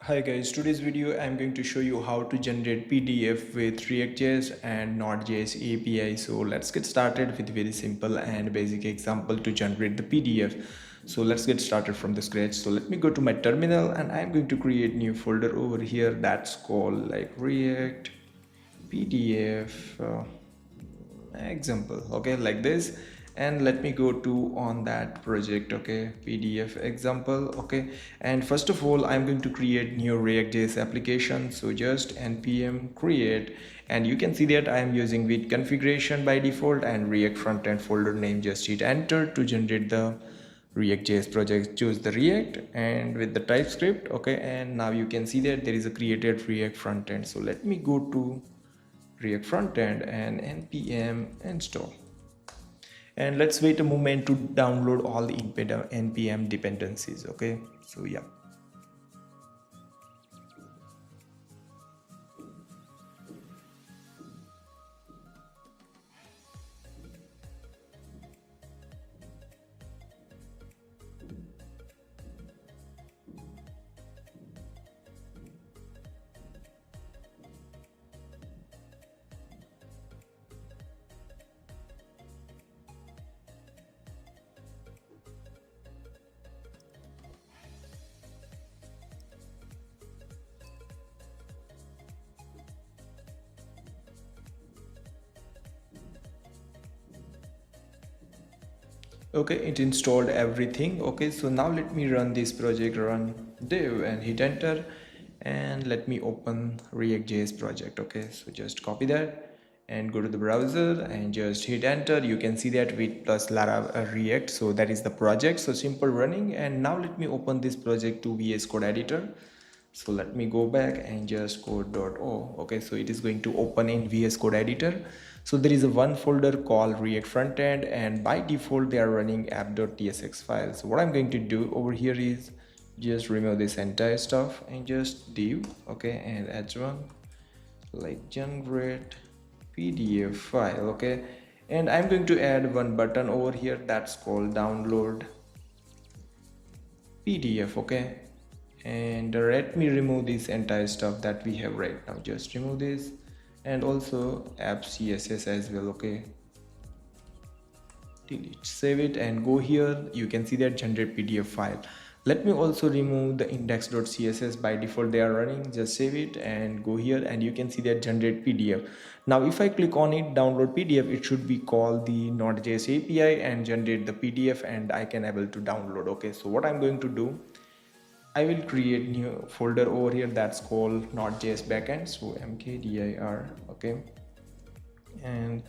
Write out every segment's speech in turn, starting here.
Hi guys, today's video I'm going to show you how to generate PDF with React.js and Node.js API. So let's get started with very simple and basic example to generate the PDF. So let's get started from the scratch. So let me go to my terminal and I'm going to create new folder over here that's called like React PDF example, okay, like this. And let me go to on that project, okay, PDF example, okay. And first of all I'm going to create new React.js application, so just npm create, and you can see that I am using with configuration by default and React frontend folder name. Just hit enter to generate the React.js project. Choose the React and with the TypeScript, okay. And now you can see that there is a created React frontend. So let me go to React frontend and npm install, and let's wait a moment to download all the npm dependencies, okay. So yeah. Okay, it installed everything, okay. So now let me run this project, run dev and hit enter, and let me open React.js project, okay. So just copy that and go to the browser and just hit enter. You can see that with plus Lara React, so that is the project, so simple running. And now let me open this project to VS Code editor. So let me go back and just code.o, okay. So it is going to open in VS Code editor. So there is a one folder called React frontend, and by default they are running app.tsx file. So what I'm going to do over here is just remove this entire stuff and just div, okay, and add one like generate PDF file, okay. And I'm going to add one button over here that's called download PDF, okay. And let me remove this entire stuff that we have right now. Just remove this, and also app css as well, okay. Delete, save it and go here. You can see that generate PDF file. Let me also remove the index.css. By default they are running. Just save it and go here, and you can see that generate PDF. Now if I click on it, download PDF, it should be called the Node.js API and generate the PDF, and I can able to download, okay. So what I'm going to do, I will create new folder over here that's called Node.js backend. So mkdir, okay, and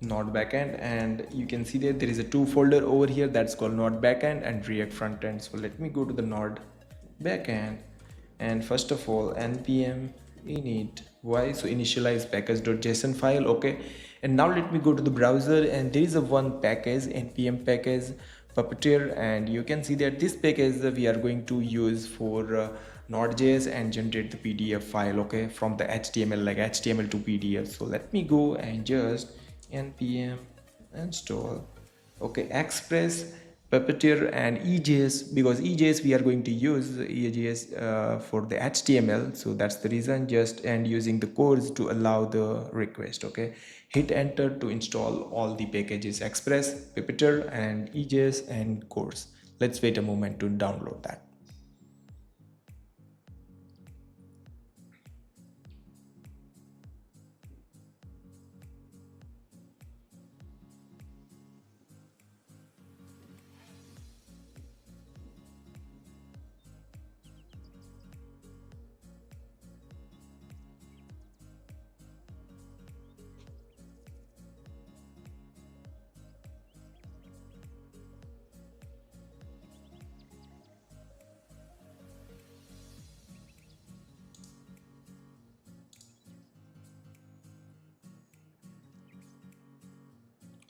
Node backend, and you can see that there is a two folder over here that's called Node backend and React frontend. So let me go to the Node backend, and first of all npm init y, so initialize package.json file, okay. And now let me go to the browser, and there is a one package, npm package puppeteer, and you can see that this package we are going to use for Node.js and generate the PDF file, okay, from the HTML, like HTML to PDF. So let me go and just npm install, okay, express puppeteer and EJS, because EJS we are going to use EJS for the HTML, so that's the reason. Just and using the codes to allow the request, okay. Hit enter to install all the packages, express, puppeteer and EJS and codes. Let's wait a moment to download that.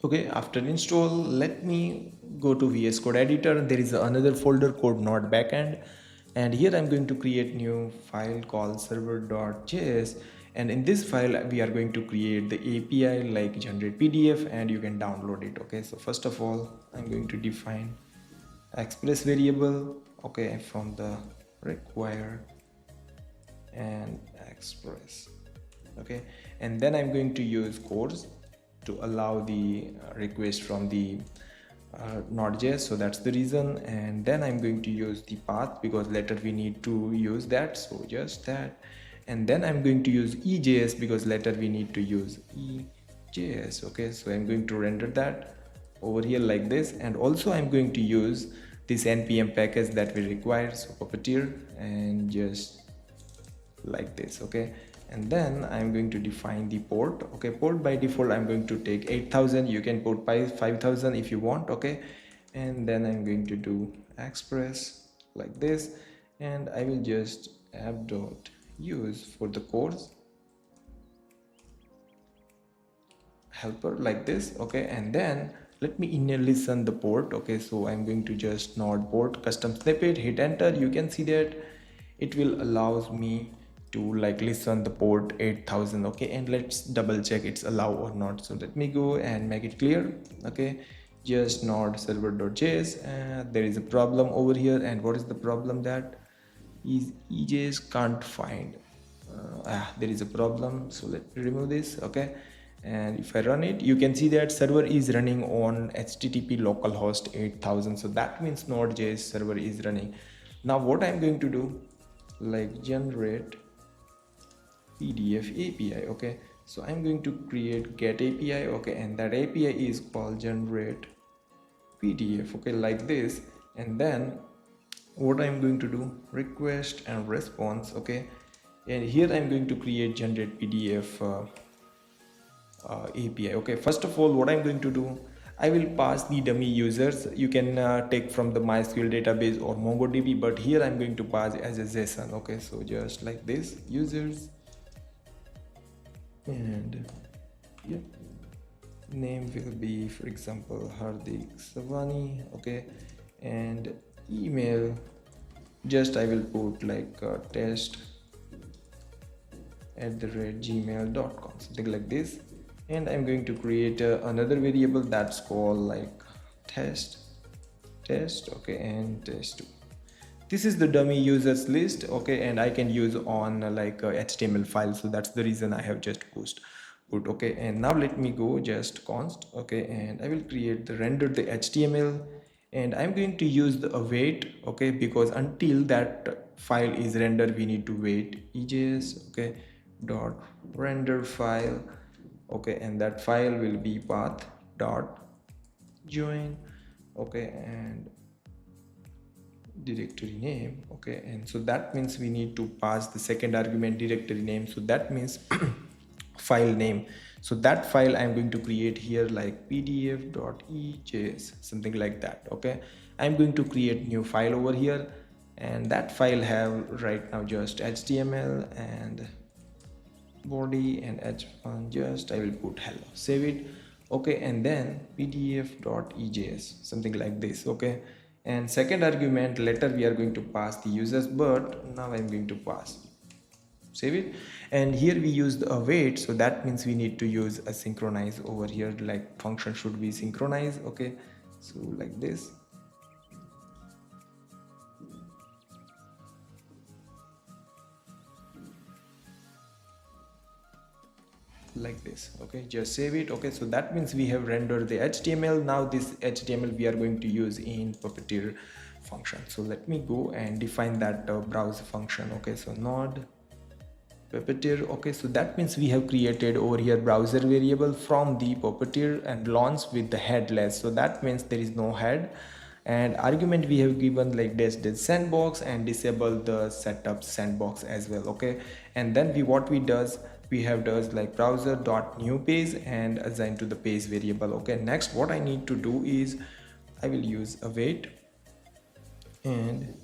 Okay, after install, let me go to VS Code editor. There is another folder called Node backend, and here I'm going to create new file called server.js, and in this file we are going to create the API like generate PDF, and you can download it, okay. So first of all I'm going to define express variable, okay, from the required express. Okay, and then I'm going to use course to allow the request from the Node.js, so that's the reason. And then I'm going to use the path because later we need to use that, so just that. And then I'm going to use EJS because later we need to use EJS. Okay, so I'm going to render that over here like this, and also I'm going to use this npm package that we require, so puppeteer, and just like this. Okay, and then I'm going to define the port. Okay, port by default I'm going to take 8000. You can put by 5000 if you want. Okay, and then I'm going to do express like this, and I will just app.use for the course helper like this. Okay, and then let me listen the port. Okay, so I'm going to just node port custom snippet, hit enter. You can see that it will allows me to like listen the port 8000. Okay, and let's double check it's allow or not. So let me go and make it clear. Okay, just node server.js. There is a problem over here, and what is the problem? That is EJS can't find. There is a problem, so let me remove this. Okay, and if I run it, you can see that server is running on http localhost 8000, so that means Node.js server is running. Now what I'm going to do, like generate PDF API. Okay, so I'm going to create get API. Okay, and that API is called generate PDF. Okay, like this. And then what I'm going to do, request and response. Okay, and here I'm going to create generate PDF API. Okay, first of all, what I'm going to do, I will pass the dummy users. You can take from the MySQL database or MongoDB, but here I'm going to pass as a JSON. Okay, so just like this, users, and yeah, name will be, for example, Hardik Savani. Okay, and email, just I will put like test@gmail.com, something like this. And I'm going to create another variable that's called like test. Okay, and test2. This is the dummy users list. Okay, and I can use on like HTML file, so that's the reason I have just put. Okay, and now let me go just const. Okay, and I will create the render the HTML, and I'm going to use the await. Okay, because until that file is rendered we need to wait. EJS, okay, dot render file. Okay, and that file will be path dot join. Okay, and directory name. Okay, and so that means we need to pass the second argument directory name, so that means file name. So that file I'm going to create here like pdf.ejs, something like that. Okay, I'm going to create new file over here, and that file have right now just HTML and body and h1, just I will put hello, save it. Okay, and then pdf.ejs, something like this. Okay, and second argument later we are going to pass the users, but now I'm going to pass, save it. And here we use the await, so that means we need to use a synchronize over here, like function should be synchronized. Okay, so like this. Like this. Okay, just save it. Okay, so that means we have rendered the HTML. Now this HTML we are going to use in Puppeteer function. So let me go and define that browse function. Okay, so node Puppeteer. Okay, so that means we have created over here browser variable from the Puppeteer and launch with the headless. So that means there is no head, and argument we have given like dash sandbox, and disable the setup sandbox as well. Okay, and then what we have does like browser dot new page and assign to the page variable. Okay, next what I need to do is I will use await and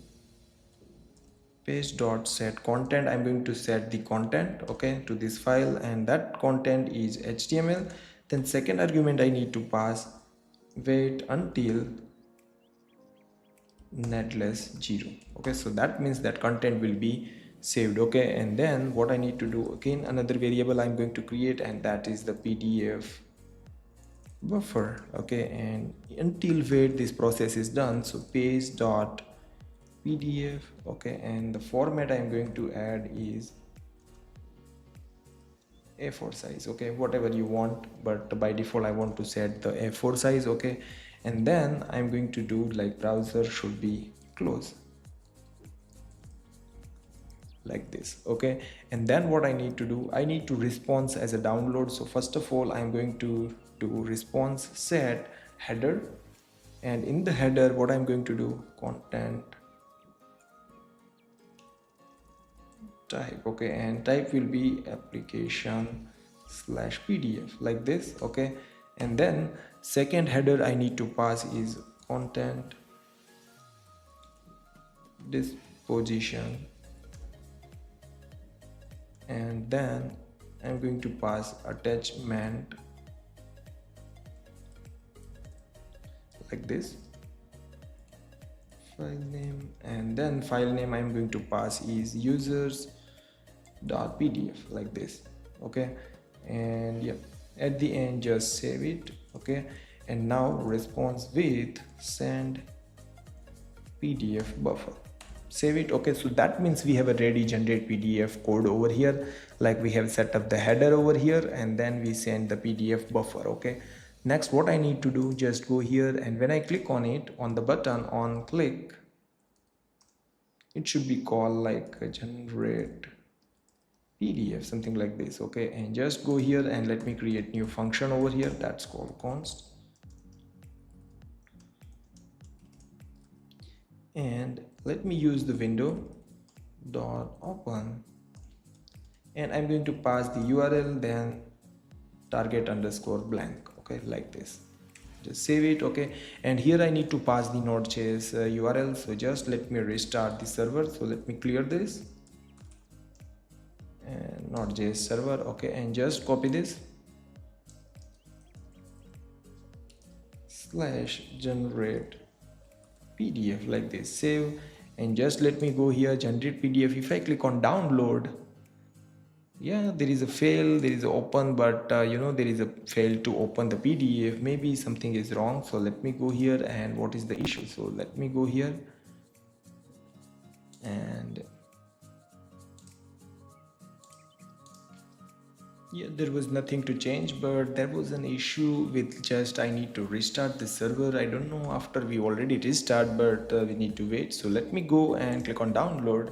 page dot set content. I'm going to set the content, okay, to this file, and that content is HTML. Then second argument I need to pass wait until netless 0. Okay, so that means that content will be saved. Okay, and then what I need to do, again another variable I'm going to create, and that is the PDF buffer. Okay, and until wait this process is done, so page dot PDF. Okay, and the format I'm going to add is A4 size, okay, whatever you want, but by default I want to set the A4 size, okay. And then I'm going to do like browser should be close, like this, okay. And then what I need to do, I need to response as a download. So first of all, I'm going to do response set header, and in the header what I'm going to do, content type, okay, and type will be application slash PDF, like this, okay. And then second header I need to pass is content disposition, and then I'm going to pass attachment, like this, file name, and then file name I'm going to pass is users.pdf, like this, okay. And yeah, at the end just save it, okay. And now response with send PDF buffer, save it, okay. So that means we have a ready generate PDF code over here, like we have set up the header over here, and then we send the PDF buffer, okay. Next what I need to do, just go here, and when I click on it, on the button on click, it should be called like generate PDF, something like this, okay. And just go here and let me create new function over here, that's called const, and let me use the window dot open, and I'm going to pass the URL, then target underscore blank, okay, like this, just save it, okay. And here I need to pass the Node.js URL, so just let me restart the server. So let me clear this and Node.js server, okay, and just copy this slash generate PDF, like this, save, and just let me go here, generate PDF. If I click on download, yeah, there is a fail, there is a open, but there is a fail to open the PDF, maybe something is wrong. So let me go here, and what is the issue? So let me go here, and yeah, there was nothing to change, but there was an issue with just I need to restart the server. I don't know after we already restart, but we need to wait. So let me go and click on download,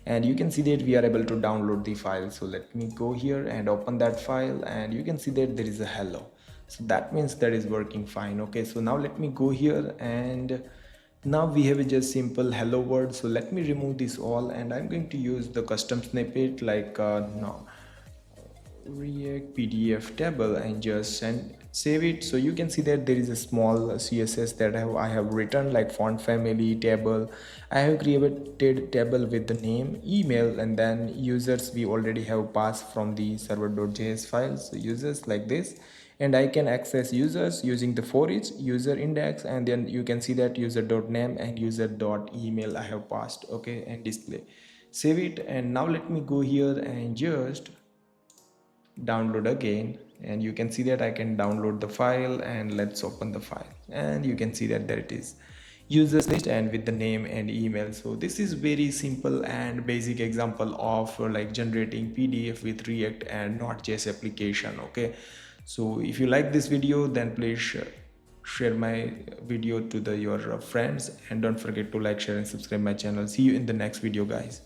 and you can see that we are able to download the file. So let me go here and open that file, and you can see that there is a hello. So that means that is working fine, okay. So now let me go here, and now we have a just simple hello world. So let me remove this all, and I'm going to use the custom snippet like no React PDF table, and just save it. So you can see that there is a small CSS that I have written, like font family table. I have created table with the name, email, and then users we already have passed from the server.js files. So users, like this, and I can access users using the for each user index, and then you can see that user.name and user.email I have passed, okay, and display, save it. And now let me go here and just download again, and you can see that I can download the file, and let's open the file, and you can see that there it is, users list, and with the name and email. So this is very simple and basic example of like generating PDF with React and Node.js application, okay. So if you like this video, then please share my video to your friends, and don't forget to like, share, and subscribe my channel. See you in the next video, guys.